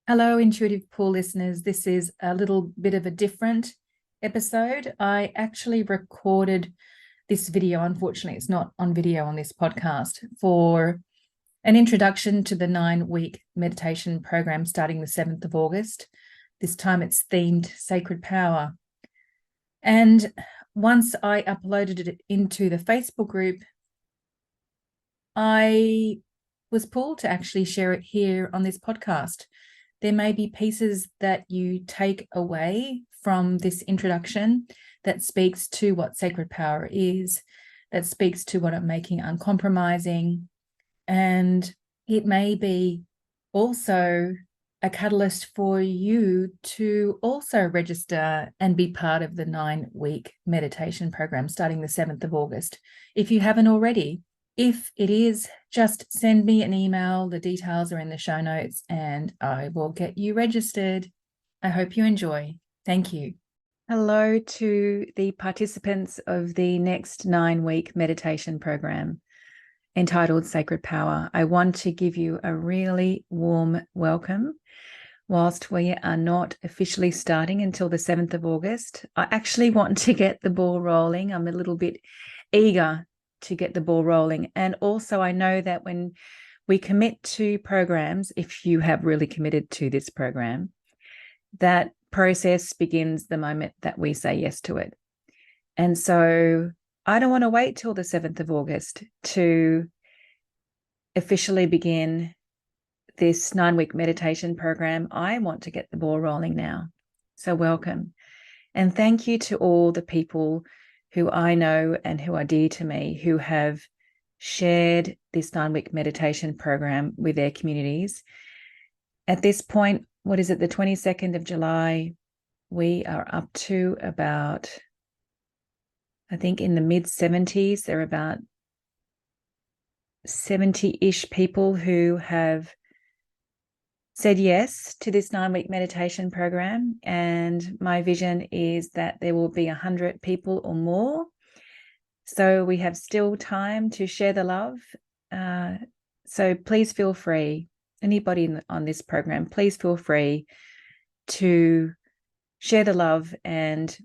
Hello, Intuitive Pool listeners. This is a little bit of a different episode. I actually recorded this video. Unfortunately, it's not on video on this podcast for an introduction to the 9-week meditation program starting the 7th of August. This time it's themed Sacred Power. And once I uploaded it into the Facebook group, I was pulled to actually share it here on this podcast. There may be pieces that you take away from this introduction that speaks to what sacred power is, that speaks to what I'm making uncompromising. And it may be also a catalyst for you to also register and be part of the 9-week meditation program starting the 7th of August, if you haven't already. If it is, just send me an email. The details are in the show notes and I will get you registered. I hope you enjoy. Thank you. Hello to the participants of the next 9-week meditation program entitled Sacred Power. I want to give you a really warm welcome. Whilst we are not officially starting until the 7th of August, I actually want to get the ball rolling. I'm a little bit eager to get the ball rolling. And also I know that when we commit to programs, if you have really committed to this program, that process begins the moment that we say yes to it. And so I don't want to wait till the 7th of August to officially begin this 9-week meditation program. I want to get the ball rolling now. So welcome. And thank you to all the people who I know and who are dear to me, who have shared this 9-week meditation program with their communities. At this point, what is it, the 22nd of July, we are up to about, I think in the mid-70s, there are about 70-ish people who have said yes to this 9-week meditation program. And my vision is that there will be 100 people or more. So we have still time to share the love. So please feel free, anybody on this program, please feel free to share the love. And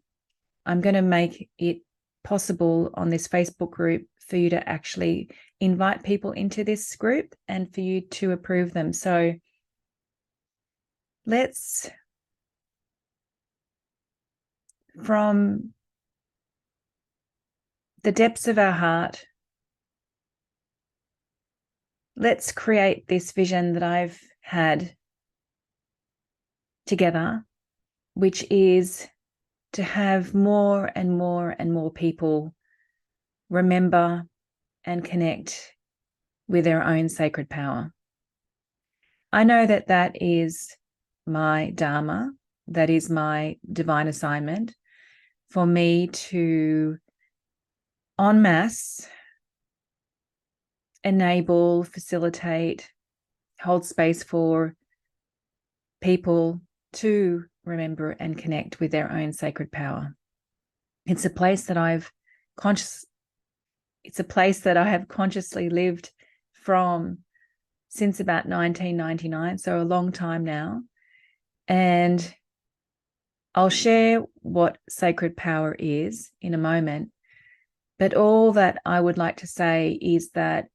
I'm going to make it possible on this Facebook group for you to actually invite people into this group and for you to approve them. So let's, from the depths of our heart, let's create this vision that I've had together, which is to have more and more and more people remember and connect with their own sacred power. I know that that is my dharma, that is my divine assignment, for me to en masse enable, facilitate, hold space for people to remember and connect with their own sacred power. It's a place that I have consciously lived from since about 1999, so a long time now. And I'll share what sacred power is in a moment. But all that I would like to say is that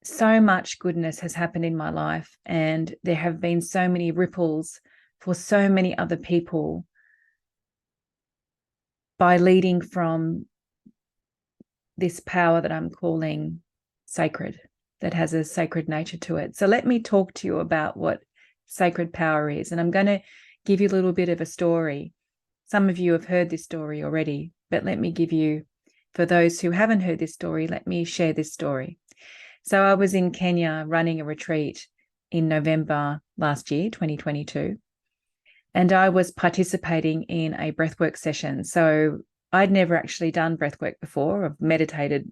so much goodness has happened in my life, and there have been so many ripples for so many other people by leading from this power that I'm calling sacred, that has a sacred nature to it. So let me talk to you about what sacred power is. And I'm going to give you a little bit of a story. Some of you have heard this story already, but let me give you, for those who haven't heard this story, let me share this story. So I was in Kenya running a retreat in November last year, 2022, and I was participating in a breathwork session. So I'd never actually done breathwork before. I've meditated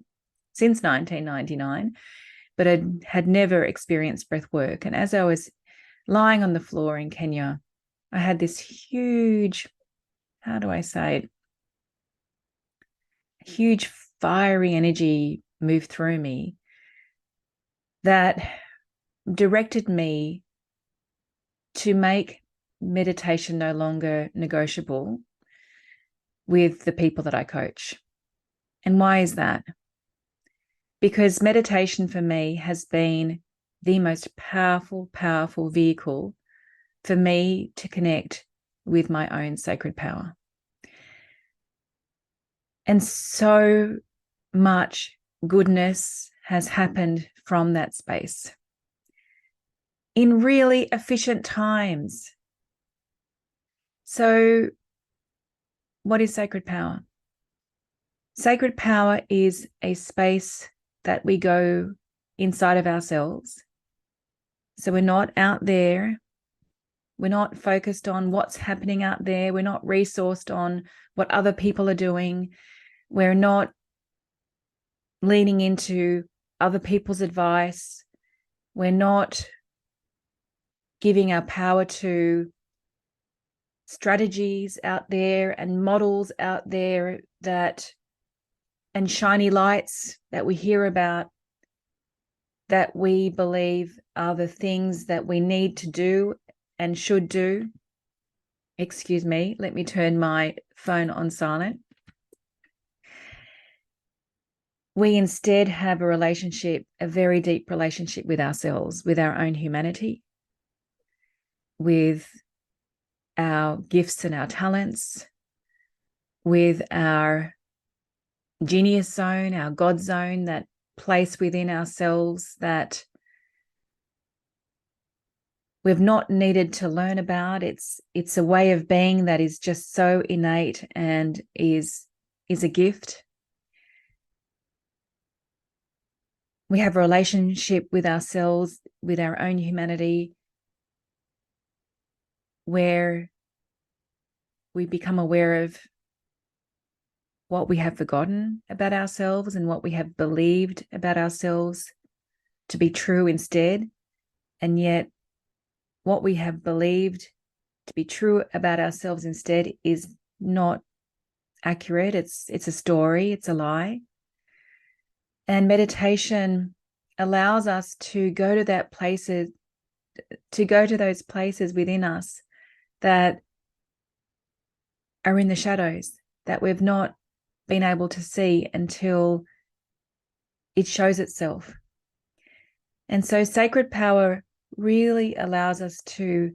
since 1999, but I had never experienced breathwork. And as I was lying on the floor in Kenya, I had this huge, how do I say it? Huge fiery energy move through me that directed me to make meditation no longer negotiable with the people that I coach. And why is that? Because meditation for me has been the most powerful vehicle for me to connect with my own sacred power. And so much goodness has happened from that space in really efficient times. So, what is sacred power? Sacred power is a space that we go inside of ourselves. So we're not out there. We're not focused on what's happening out there. We're not resourced on what other people are doing. We're not leaning into other people's advice. We're not giving our power to strategies out there and models out there and shiny lights that we hear about that we believe are the things that we need to do and should do. Excuse me, let me turn my phone on silent. We instead have a very deep relationship with ourselves, with our own humanity, with our gifts and our talents, with our genius zone, our God zone, that place within ourselves that we've not needed to learn about. It's a way of being that is just so innate and is a gift. We have a relationship with ourselves, with our own humanity, where we become aware of what we have forgotten about ourselves and what we have believed about ourselves to be true instead. And yet what we have believed to be true about ourselves instead is not accurate. It's a story, it's a lie. And meditation allows us to go to those places within us that are in the shadows, that we've not been able to see until it shows itself. And so sacred power really allows us to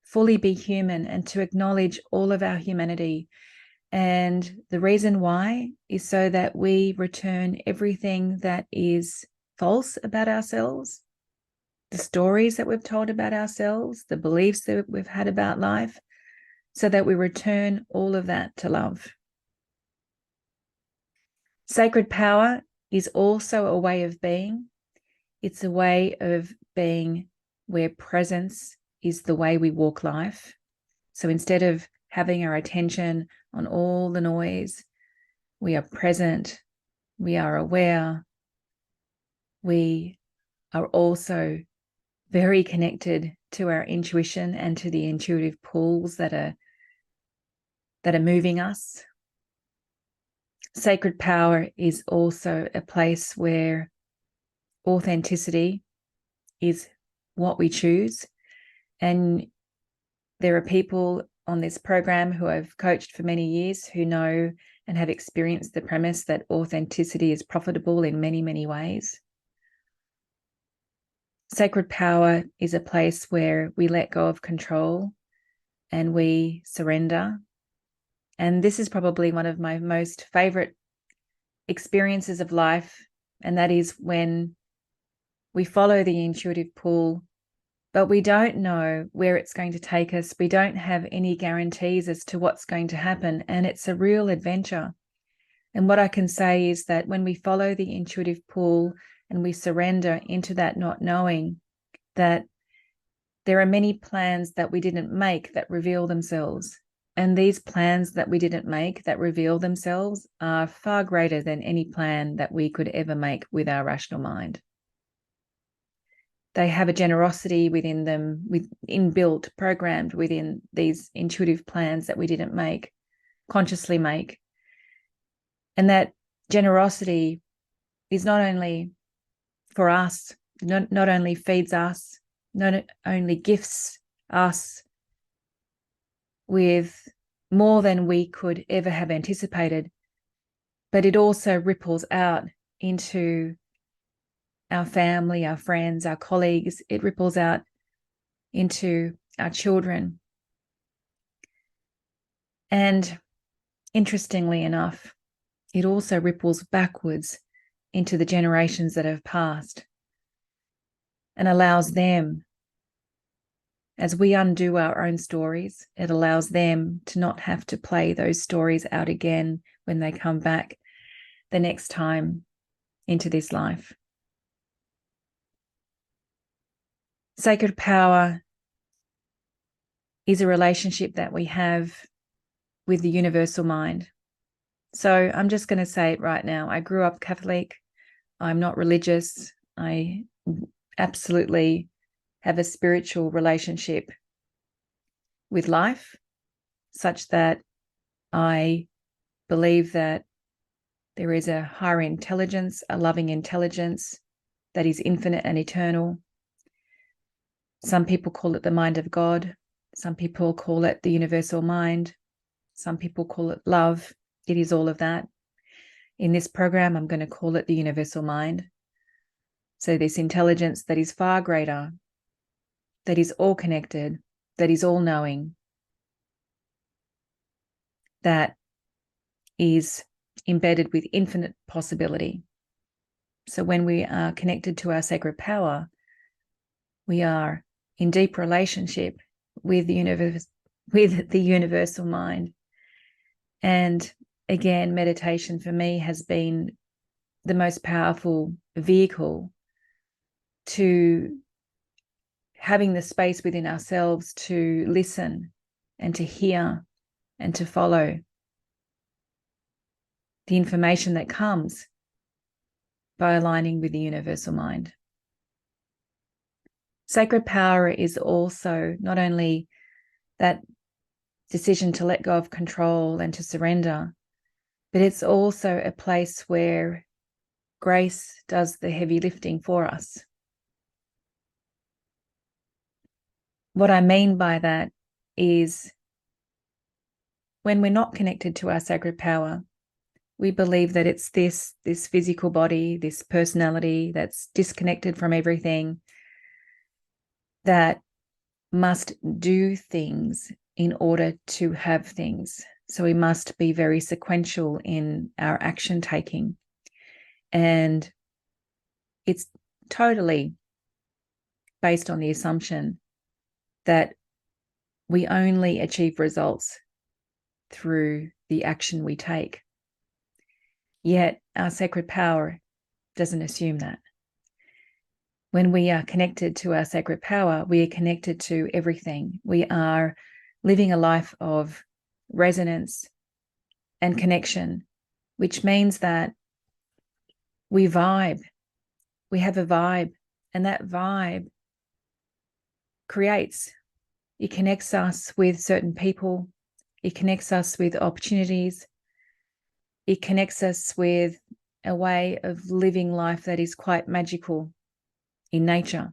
fully be human and to acknowledge all of our humanity. And the reason why is so that we return everything that is false about ourselves, the stories that we've told about ourselves, the beliefs that we've had about life, so that we return all of that to love. Sacred power is also a way of being. It's a way of being where presence is the way we walk life. So instead of having our attention on all the noise, we are present, we are aware, we are also very connected to our intuition and to the intuitive pulls that are moving us. Sacred power is also a place where authenticity is what we choose. And there are people on this program who I've coached for many years who know and have experienced the premise that authenticity is profitable in many, many ways. Sacred power is a place where we let go of control and we surrender. And this is probably one of my most favorite experiences of life. And that is when we follow the intuitive pull, but we don't know where it's going to take us. We don't have any guarantees as to what's going to happen. And it's a real adventure. And what I can say is that when we follow the intuitive pull and we surrender into that not knowing, that there are many plans that we didn't make that reveal themselves. And these plans that we didn't make that reveal themselves are far greater than any plan that we could ever make with our rational mind. They have a generosity within them, inbuilt, programmed within these intuitive plans that we didn't consciously make. And that generosity is not only for us, not only feeds us, not only gifts us with more than we could ever have anticipated, but it also ripples out into our family, our friends, our colleagues. It ripples out into our children. And interestingly enough, it also ripples backwards into the generations that have passed and allows them, as we undo our own stories, it allows them to not have to play those stories out again when they come back the next time into this life. Sacred power is a relationship that we have with the universal mind. So I'm just going to say it right now. I grew up Catholic. I'm not religious. I absolutely have a spiritual relationship with life, such that I believe that there is a higher intelligence, a loving intelligence that is infinite and eternal. Some people call it the mind of God. Some people call it the universal mind. Some people call it love. It is all of that. In this program, I'm going to call it the universal mind. So this intelligence that is far greater, that is all connected, that is all knowing, that is embedded with infinite possibility. So when we are connected to our sacred power, we are in deep relationship with the universe, with the universal mind. And again, meditation for me has been the most powerful vehicle to having the space within ourselves to listen and to hear and to follow the information that comes by aligning with the universal mind. Sacred power is also not only that decision to let go of control and to surrender, but it's also a place where grace does the heavy lifting for us. What I mean by that is when we're not connected to our sacred power, we believe that it's this physical body, this personality that's disconnected from everything, that must do things in order to have things. So we must be very sequential in our action taking. And it's totally based on the assumption that we only achieve results through the action we take. Yet our sacred power doesn't assume that. When we are connected to our sacred power, we are connected to everything. We are living a life of resonance and connection, which means that we vibe. We have a vibe, and that vibe creates. It connects us with certain people. It connects us with opportunities. It connects us with a way of living life that is quite magical in nature.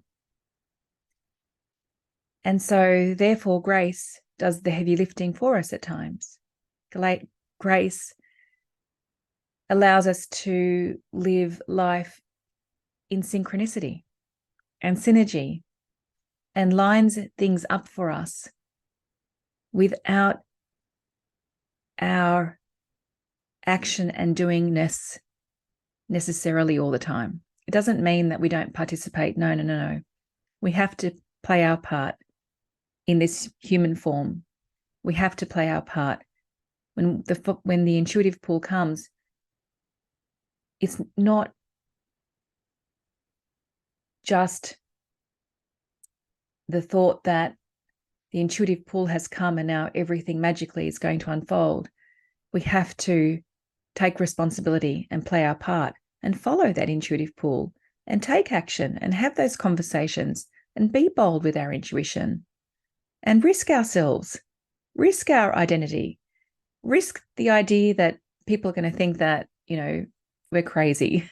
And so, therefore, grace does the heavy lifting for us at times. Grace allows us to live life in synchronicity and synergy, and lines things up for us without our action and doingness necessarily all the time. It doesn't mean that we don't participate. No. We have to play our part in this human form. We have to play our part. When the intuitive pull comes, it's not just the thought that the intuitive pull has come and now everything magically is going to unfold. We have to take responsibility and play our part and follow that intuitive pull and take action and have those conversations and be bold with our intuition and risk ourselves, risk our identity, risk the idea that people are going to think that, we're crazy.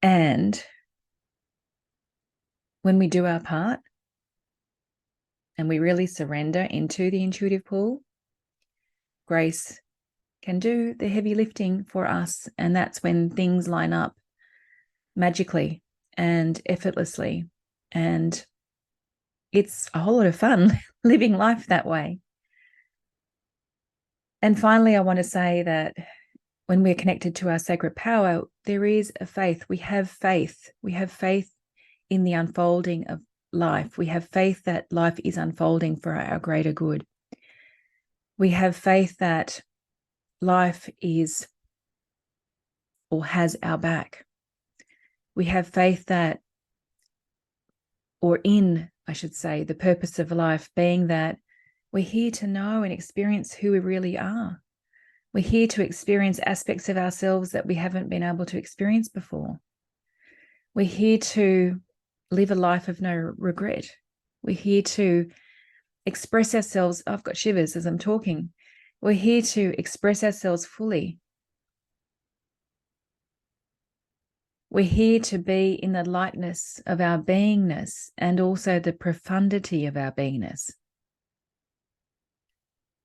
And when we do our part and we really surrender into the intuitive pull, grace can do the heavy lifting for us. And that's when things line up magically and effortlessly. And it's a whole lot of fun living life that way. And finally, I want to say that when we're connected to our sacred power, there is a faith. We have faith. We have faith in the unfolding of life. We have faith that life is unfolding for our greater good. We have faith that life is or has our back. We have faith that, or in, I should say, the purpose of life being that we're here to know and experience who we really are. We're here to experience aspects of ourselves that we haven't been able to experience before. We're here to live a life of no regret. We're here to express ourselves. I've got shivers as I'm talking. We're here to express ourselves fully. We're here to be in the lightness of our beingness and also the profundity of our beingness.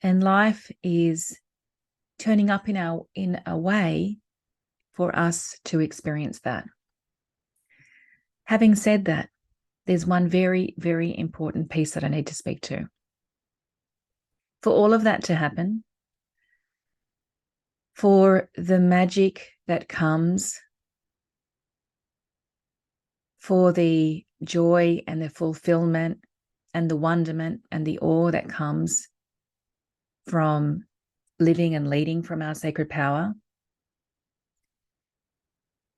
And life is turning up in a way for us to experience that. Having said that, there's one very, very important piece that I need to speak to. For all of that to happen, for the magic that comes, for the joy and the fulfillment and the wonderment and the awe that comes from living and leading from our sacred power,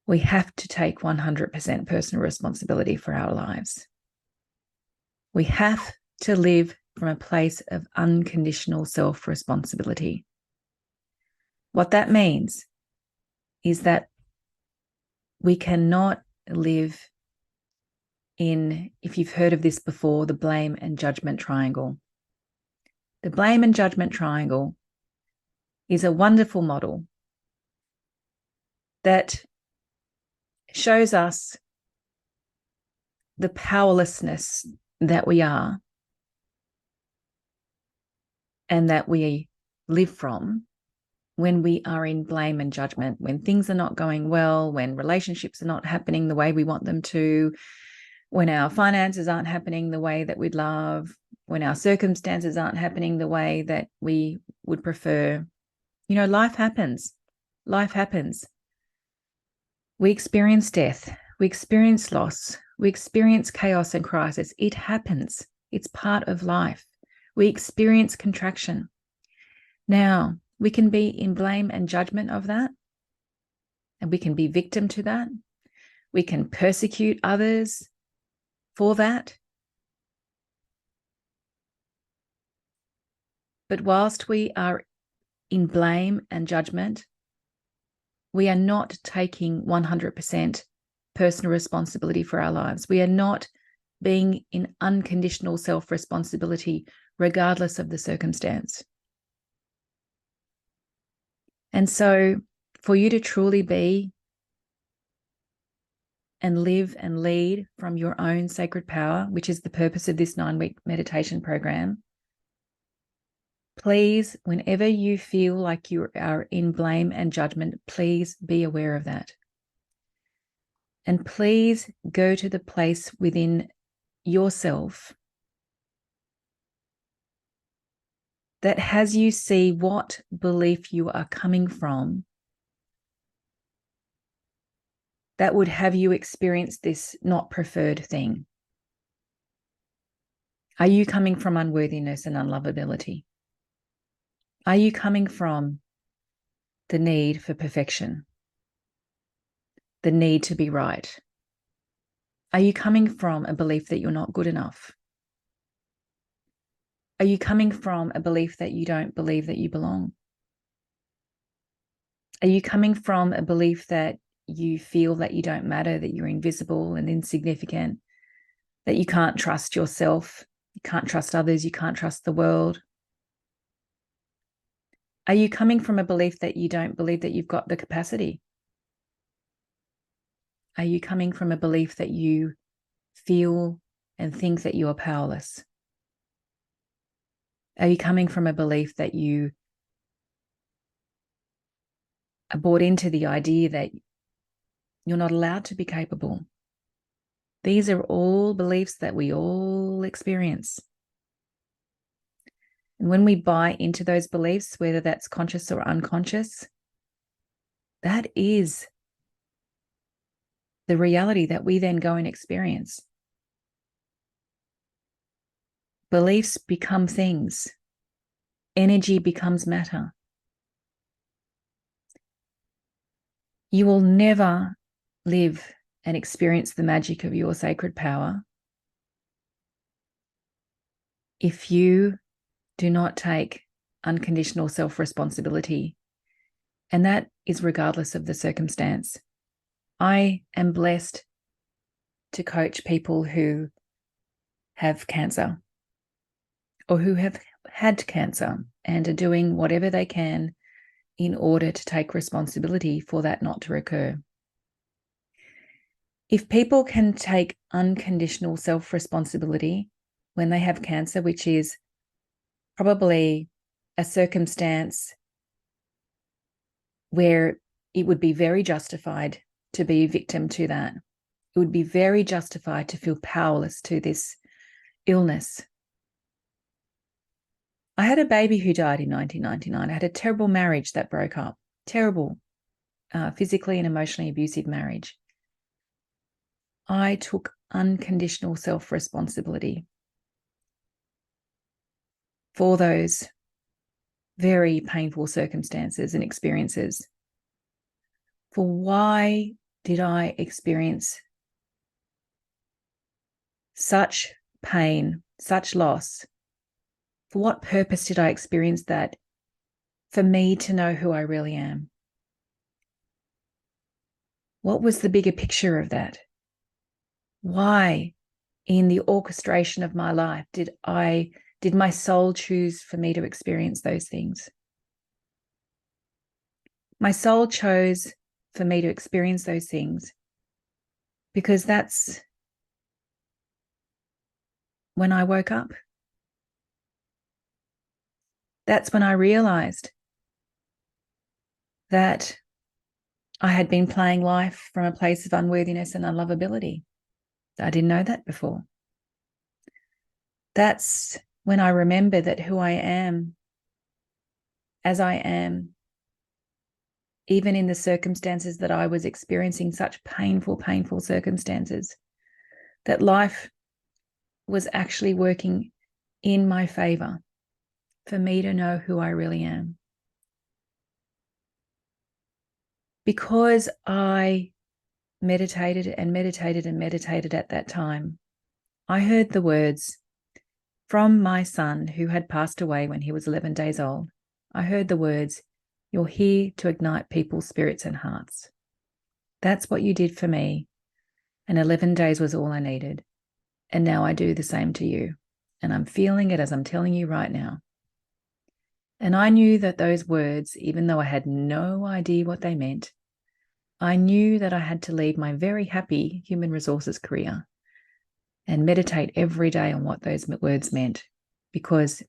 we have to take 100% personal responsibility for our lives. We have to live from a place of unconditional self-responsibility. What that means is that we cannot live in, if you've heard of this before, the blame and judgment triangle. The blame and judgment triangle is a wonderful model that shows us the powerlessness that we are and that we live from when we are in blame and judgment, when things are not going well, when relationships are not happening the way we want them to, when our finances aren't happening the way that we'd love, when our circumstances aren't happening the way that we would prefer. You know, life happens. Life happens. We experience death. We experience loss. We experience chaos and crisis. It happens. It's part of life. We experience contraction. Now, we can be in blame and judgment of that, and we can be victim to that. We can persecute others for that. But whilst we are in blame and judgment, we are not taking 100% personal responsibility for our lives. We are not being in unconditional self-responsibility, regardless of the circumstance. And so for you to truly be and live and lead from your own sacred power, which is the purpose of this 9-week meditation program, please, whenever you feel like you are in blame and judgment, please be aware of that. And please go to the place within yourself that has you see what belief you are coming from that would have you experience this not preferred thing. Are you coming from unworthiness and unlovability? Are you coming from the need for perfection? The need to be right? Are you coming from a belief that you're not good enough? Are you coming from a belief that you don't believe that you belong? Are you coming from a belief that you feel that you don't matter, that you're invisible and insignificant, that you can't trust yourself, you can't trust others, you can't trust the world? Are you coming from a belief that you don't believe that you've got the capacity? Are you coming from a belief that you feel and think that you are powerless? Are you coming from a belief that you are bought into the idea that you're not allowed to be capable? These are all beliefs that we all experience. And when we buy into those beliefs, whether that's conscious or unconscious, that is the reality that we then go and experience. Beliefs become things. Energy becomes matter. You will never live and experience the magic of your sacred power if you do not take unconditional self-responsibility. And that is regardless of the circumstance. I am blessed to coach people who have cancer or who have had cancer and are doing whatever they can in order to take responsibility for that not to recur. If people can take unconditional self-responsibility when they have cancer, which is probably a circumstance where it would be very justified to be a victim to that. It would be very justified to feel powerless to this illness. I had a baby who died in 1999. I had a terrible marriage that broke up, terrible, physically and emotionally abusive marriage. I took unconditional self-responsibility for those very painful circumstances and experiences. For why did I experience such pain, such loss? For what purpose did I experience that? For me to know who I really am. What was the bigger picture of that? Why, in the orchestration of my life, did my soul choose for me to experience those things? My soul chose for me to experience those things because that's when I woke up. That's when I realized that I had been playing life from a place of unworthiness and unlovability. I didn't know that before. That's when I remember that who I am, as I am, even in the circumstances that I was experiencing, such painful, painful circumstances, that life was actually working in my favor for me to know who I really am. Because I meditated and meditated and meditated at that time, I heard the words from my son who had passed away when he was 11 days old. I heard the words, "You're here to ignite people's spirits and hearts." That's what you did for me. And 11 days was all I needed. And now I do the same to you. And I'm feeling it as I'm telling you right now. And I knew that those words, even though I had no idea what they meant, I knew that I had to leave my very happy human resources career and meditate every day on what those words meant. Because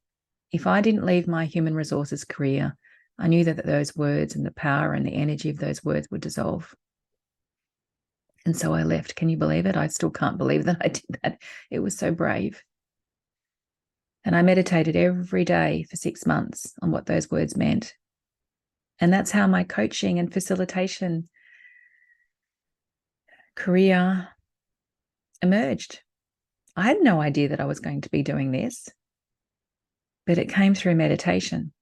if I didn't leave my human resources career, I knew that those words and the power and the energy of those words would dissolve. And so I left. Can you believe it? I still can't believe that I did that. It was so brave. And I meditated every day for 6 months on what those words meant. And that's how my coaching and facilitation career emerged. I had no idea that I was going to be doing this, but it came through meditation.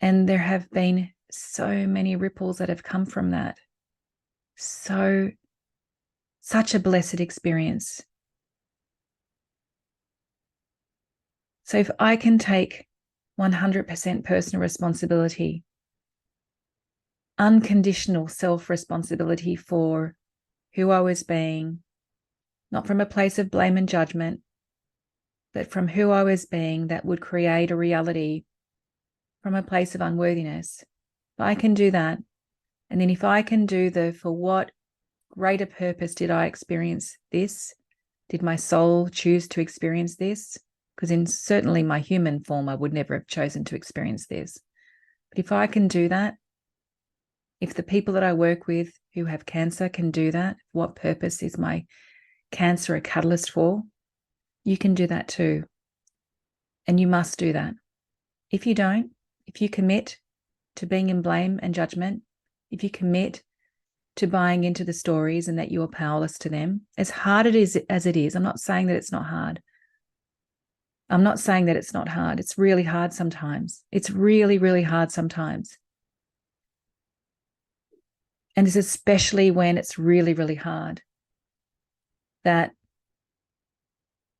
And there have been so many ripples that have come from that. Such a blessed experience. So if I can take 100% personal responsibility, unconditional self-responsibility for who I was being, not from a place of blame and judgment, but from who I was being that would create a reality from a place of unworthiness. If I can do that, And then if I can do for what greater purpose did I experience this? Did my soul choose to experience this? Because in certainly my human form, I would never have chosen to experience this. But if I can do that, if the people that I work with who have cancer can do that, what purpose is my cancer a catalyst for? You can do that too. And you must do that. If you don't, if you commit to being in blame and judgment, if you commit to buying into the stories and that you are powerless to them, as hard as it is, I'm not saying that it's not hard. I'm not saying that it's not hard. It's really hard sometimes. It's really, really hard sometimes. And it's especially when it's really, really hard that,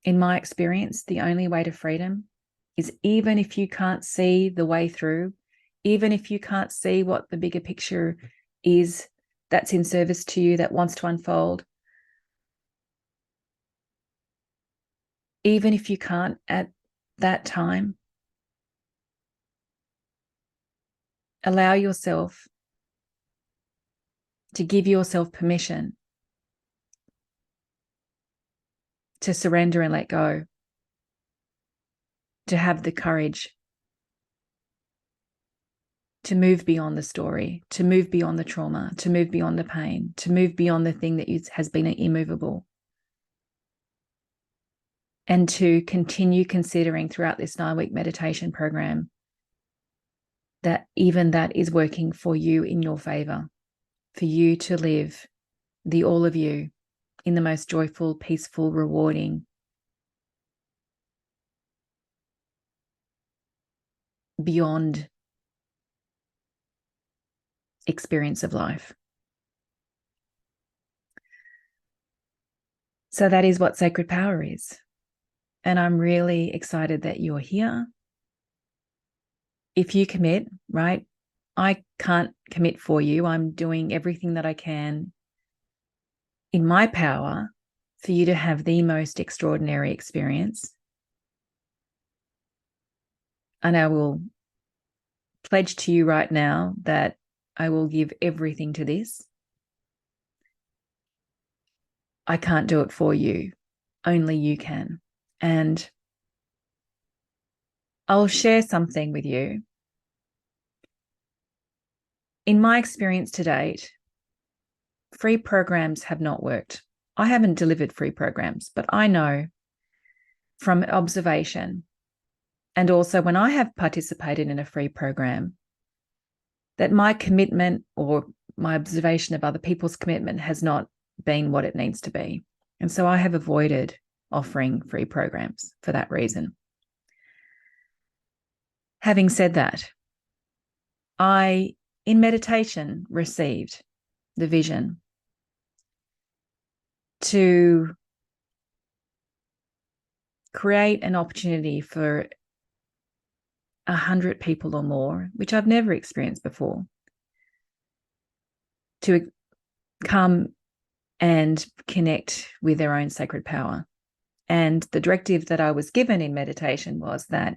in my experience, the only way to freedom is, even if you can't see the way through, even if you can't see what the bigger picture is that's in service to you, that wants to unfold, even if you can't at that time, allow yourself to give yourself permission to surrender and let go, to have the courage to move beyond the story, to move beyond the trauma, to move beyond the pain, to move beyond the thing that has been immovable, and to continue considering throughout this 9-week meditation program that even that is working for you in your favor, for you to live the all of you in the most joyful, peaceful, rewarding, beyond experience of life. So that is what Sacred Power is. And I'm really excited that you're here. If you commit, right? I can't commit for you. I'm doing everything that I can in my power for you to have the most extraordinary experience. And I will pledge to you right now that I will give everything to this. I can't do it for you. Only you can. And I'll share something with you. In my experience to date, free programs have not worked. I haven't delivered free programs, but I know from observation, and also when I have participated in a free program, that my commitment or my observation of other people's commitment has not been what it needs to be. And so I have avoided offering free programs for that reason. Having said that, I, in meditation, received the vision to create an opportunity for 100 people or more, which I've never experienced before, to come and connect with their own sacred power. And the directive that I was given in meditation was that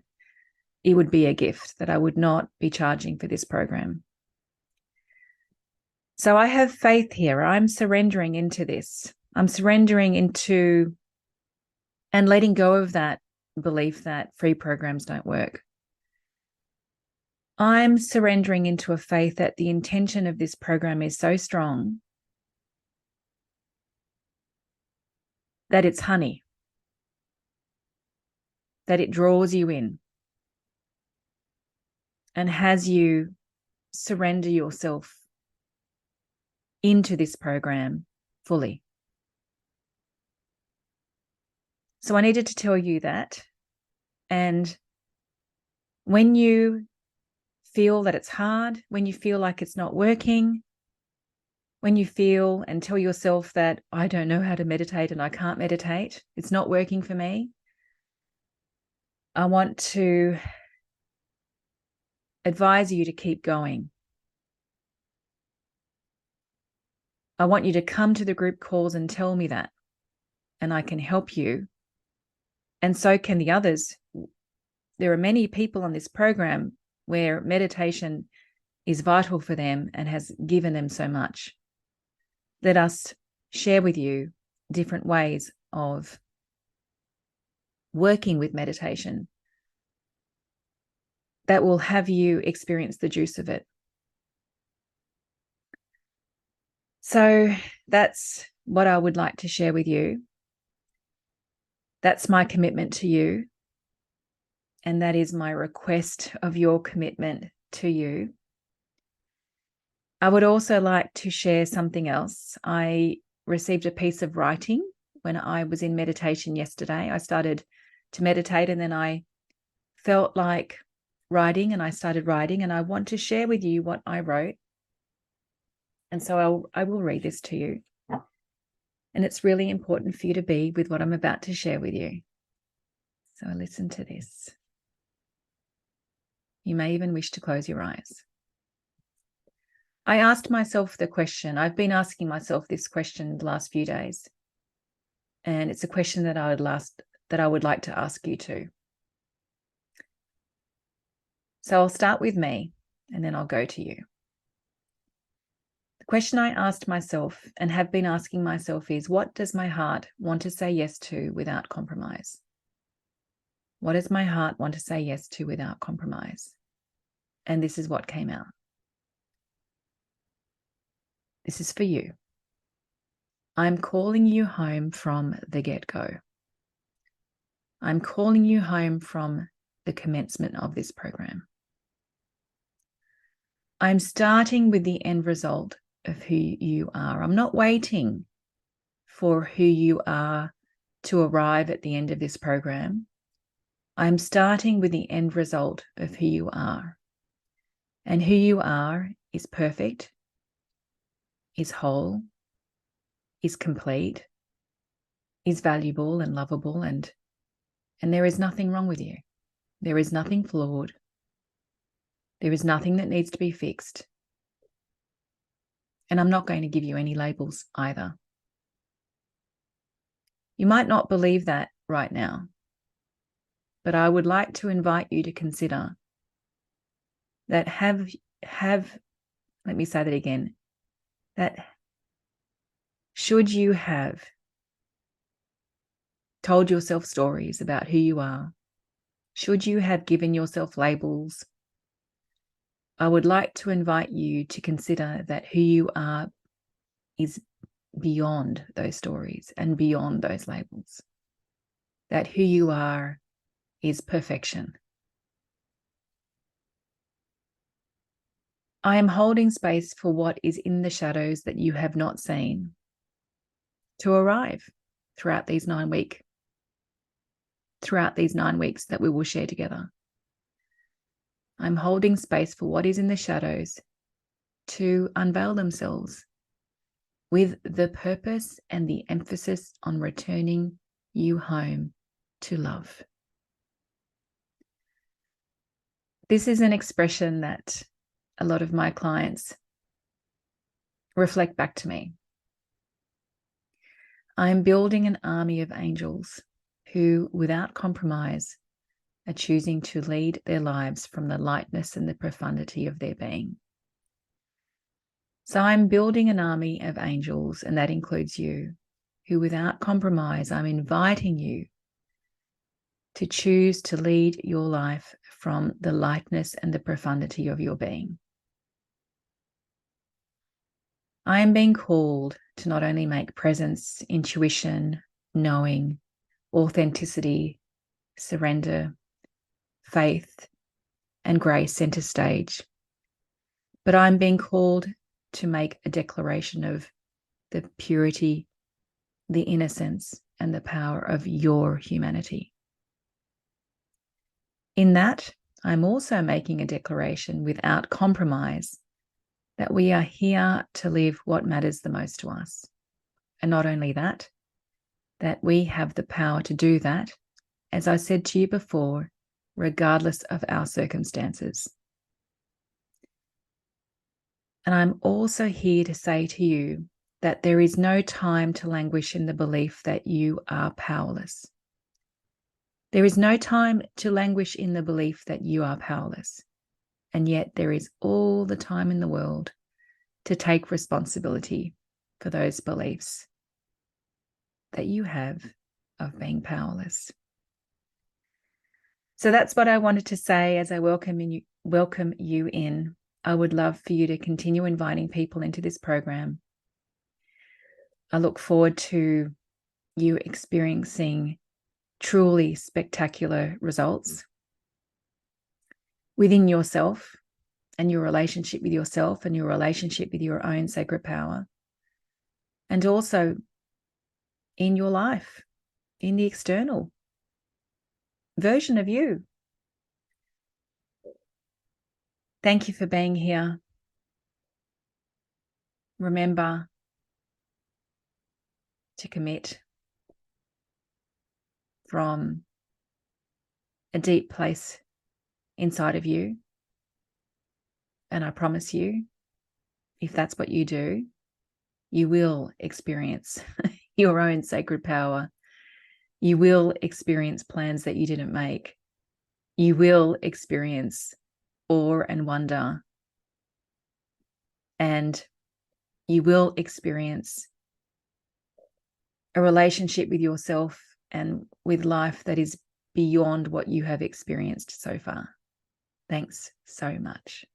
it would be a gift, that I would not be charging for this program. So I have faith here. I'm surrendering into this. I'm surrendering into and letting go of that belief that free programs don't work. I'm surrendering into a faith that the intention of this program is so strong that it's honey, that it draws you in and has you surrender yourself into this program fully. So I needed to tell you that. And when you feel that it's hard, when you feel like it's not working, when you feel and tell yourself that I don't know how to meditate and I can't meditate, it's not working for me, I want to advise you to keep going. I want you to come to the group calls and tell me that, and I can help you. And so can the others. There are many people on this program where meditation is vital for them and has given them so much. Let us share with you different ways of working with meditation that will have you experience the juice of it. So that's what I would like to share with you. That's my commitment to you. And that is my request of your commitment to you. I would also like to share something else. I received a piece of writing when I was in meditation yesterday. I started to meditate and then I felt like writing and I started writing, and I want to share with you what I wrote. And so I will read this to you. And it's really important for you to be with what I'm about to share with you. So listen to this. You may even wish to close your eyes. I asked myself the question. I've been asking myself this question the last few days. And it's a question that I would like to ask you too. So I'll start with me and then I'll go to you. The question I asked myself and have been asking myself is, what does my heart want to say yes to without compromise? What does my heart want to say yes to without compromise? And this is what came out. This is for you. I'm calling you home from the get-go. I'm calling you home from the commencement of this program. I'm starting with the end result of who you are. I'm not waiting for who you are to arrive at the end of this program. I'm starting with the end result of who you are. And who you are is perfect, is whole, is complete, is valuable and lovable, and there is nothing wrong with you. There is nothing flawed. There is nothing that needs to be fixed. And I'm not going to give you any labels either. You might not believe that right now, but I would like to invite you to consider that let me say that again, that should you have told yourself stories about who you are, should you have given yourself labels, I would like to invite you to consider that who you are is beyond those stories and beyond those labels. That who you are is perfection. I am holding space for what is in the shadows that you have not seen to arrive throughout these 9 weeks that we will share together. I'm holding space for what is in the shadows to unveil themselves with the purpose and the emphasis on returning you home to love. This is an expression that a lot of my clients reflect back to me. I'm building an army of angels who, without compromise, are choosing to lead their lives from the lightness and the profundity of their being. So I'm building an army of angels, and that includes you, who without compromise, I'm inviting you to choose to lead your life from the lightness and the profundity of your being. I am being called to not only make presence, intuition, knowing, authenticity, surrender, faith, and grace center stage, but I'm being called to make a declaration of the purity, the innocence, and the power of your humanity. In that, I'm also making a declaration without compromise that we are here to live what matters the most to us. And not only that we have the power to do that, as I said to you before, regardless of our circumstances. And I'm also here to say to you that there is no time to languish in the belief that you are powerless. There is no time to languish in the belief that you are powerless. And yet there is all the time in the world to take responsibility for those beliefs that you have of being powerless. So that's what I wanted to say as I welcome you in. I would love for you to continue inviting people into this program. I look forward to you experiencing truly spectacular results within yourself and your relationship with yourself and your relationship with your own sacred power. And also in your life, in the external version of you. Thank you for being here. Remember to commit from a deep place inside of you. And I promise you, if that's what you do, you will experience your own sacred power. You will experience plans that you didn't make. You will experience awe and wonder. And you will experience a relationship with yourself and with life that is beyond what you have experienced so far. Thanks so much.